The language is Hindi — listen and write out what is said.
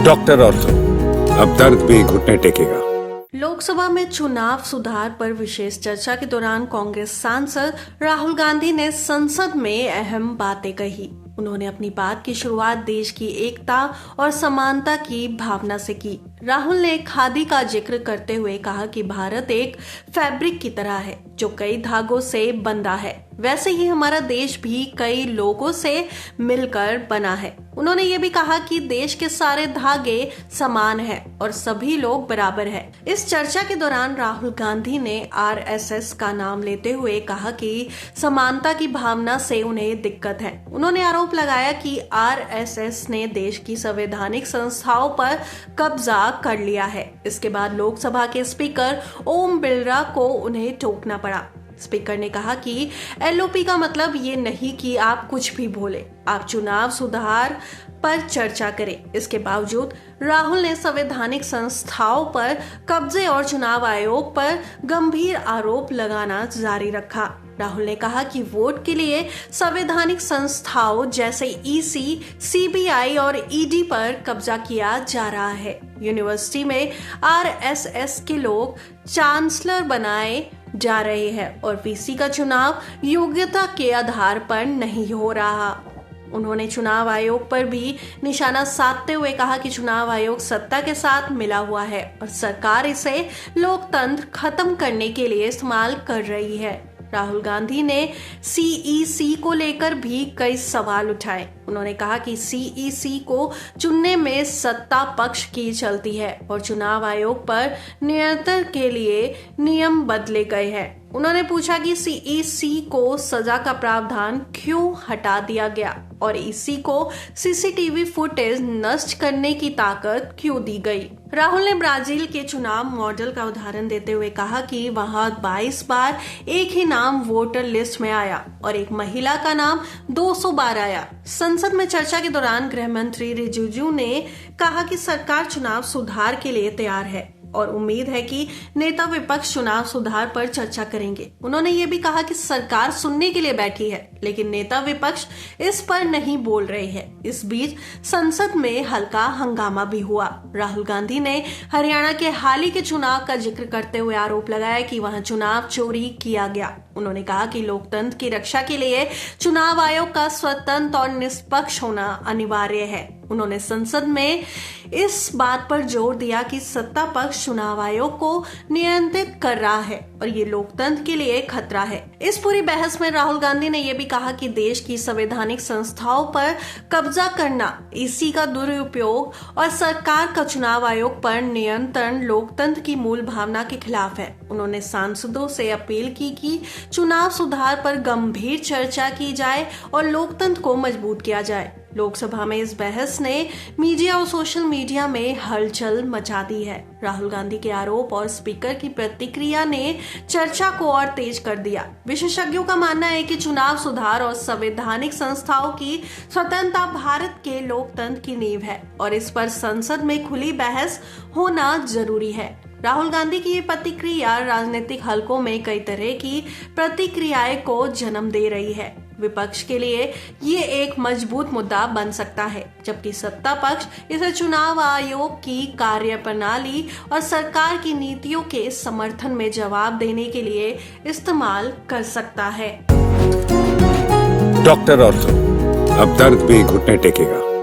डॉक्टर ऑर्थो, अब दर्द भी घुटने टेकेगा। लोकसभा में चुनाव सुधार पर विशेष चर्चा के दौरान कांग्रेस सांसद राहुल गांधी ने संसद में अहम बातें कही। उन्होंने अपनी बात की शुरुआत देश की एकता और समानता की भावना से की। राहुल ने खादी का जिक्र करते हुए कहा कि भारत एक फैब्रिक की तरह है जो कई धागों से बंधा है, वैसे ही हमारा देश भी कई लोगों से मिलकर बना है। उन्होंने ये भी कहा कि देश के सारे धागे समान हैं और सभी लोग बराबर हैं। इस चर्चा के दौरान राहुल गांधी ने आरएसएस का नाम लेते हुए कहा कि समानता की भावना से उन्हें दिक्कत है। उन्होंने आरोप लगाया कि आरएसएस ने देश की संवैधानिक संस्थाओं पर कब्जा कर लिया है। इसके बाद लोकसभा के स्पीकर ओम बिरला को उन्हें टोकना पड़ा। स्पीकर ने कहा कि एलओपी का मतलब ये नहीं कि आप कुछ भी बोले, आप चुनाव सुधार पर चर्चा करें। इसके बावजूद राहुल ने संवैधानिक संस्थाओं पर कब्जे और चुनाव आयोग पर गंभीर आरोप लगाना जारी रखा। राहुल ने कहा कि वोट के लिए संवैधानिक संस्थाओं जैसे ईसी, सीबीआई और ईडी पर कब्जा किया जा रहा है। यूनिवर्सिटी में आरएसएस के लोग चांसलर बनाए जा रहे हैं और वीसी का चुनाव योग्यता के आधार पर नहीं हो रहा। उन्होंने चुनाव आयोग पर भी निशाना साधते हुए कहा कि चुनाव आयोग सत्ता के साथ मिला हुआ है और सरकार इसे लोकतंत्र खत्म करने के लिए इस्तेमाल कर रही है। राहुल गांधी ने सीईसी को लेकर भी कई सवाल उठाए। उन्होंने कहा कि सीईसी को चुनने में सत्ता पक्ष की चलती है और चुनाव आयोग पर नियंत्रण के लिए नियम बदले गए हैं। उन्होंने पूछा कि सीईसी को सजा का प्रावधान क्यों हटा दिया गया और ईसी को सीसीटीवी फुटेज नष्ट करने की ताकत क्यों दी गई। राहुल ने ब्राजील के चुनाव मॉडल का उदाहरण देते हुए कहा कि वहां 22 बार एक ही नाम वोटर लिस्ट में आया और एक महिला का नाम 200 बार आया। संसद में चर्चा के दौरान गृह मंत्री रिजिजू ने कहा कि सरकार चुनाव सुधार के लिए तैयार है और उम्मीद है कि नेता विपक्ष चुनाव सुधार पर चर्चा करेंगे। उन्होंने ये भी कहा कि सरकार सुनने के लिए बैठी है, लेकिन नेता विपक्ष इस पर नहीं बोल रहे हैं। इस बीच संसद में हल्का हंगामा भी हुआ। राहुल गांधी ने हरियाणा के हाल ही के चुनाव का जिक्र करते हुए आरोप लगाया कि वहां चुनाव चोरी किया गया। उन्होंने कहा कि लोकतंत्र की रक्षा के लिए चुनाव आयोग का स्वतंत्र और निष्पक्ष होना अनिवार्य है। उन्होंने संसद में इस बात पर जोर दिया कि सत्ता पक्ष चुनाव आयोग को नियंत्रित कर रहा है और ये लोकतंत्र के लिए खतरा है। इस पूरी बहस में राहुल गांधी ने यह भी कहा कि देश की संवैधानिक संस्थाओं पर कब्जा करना, ईसी का दुरुपयोग और सरकार का चुनाव आयोग पर नियंत्रण लोकतंत्र की मूल भावना के खिलाफ है। उन्होंने सांसदों से अपील की कि चुनाव सुधार पर गंभीर चर्चा की जाए और लोकतंत्र को मजबूत किया जाए। लोकसभा में इस बहस ने मीडिया और सोशल मीडिया में हलचल मचा दी है। राहुल गांधी के आरोप और स्पीकर की प्रतिक्रिया ने चर्चा को और तेज कर दिया। विशेषज्ञों का मानना है कि चुनाव सुधार और संवैधानिक संस्थाओं की स्वतंत्रता भारत के लोकतंत्र की नींव है और इस पर संसद में खुली बहस होना जरूरी है। राहुल गांधी की ये प्रतिक्रिया राजनीतिक हलकों में कई तरह की प्रतिक्रियाएं को जन्म दे रही है। विपक्ष के लिए ये एक मजबूत मुद्दा बन सकता है, जबकि सत्ता पक्ष इसे चुनाव आयोग की कार्यप्रणाली और सरकार की नीतियों के समर्थन में जवाब देने के लिए इस्तेमाल कर सकता है। डॉक्टर ऑर्थो, अब दर्द भी घुटने टेकेगा।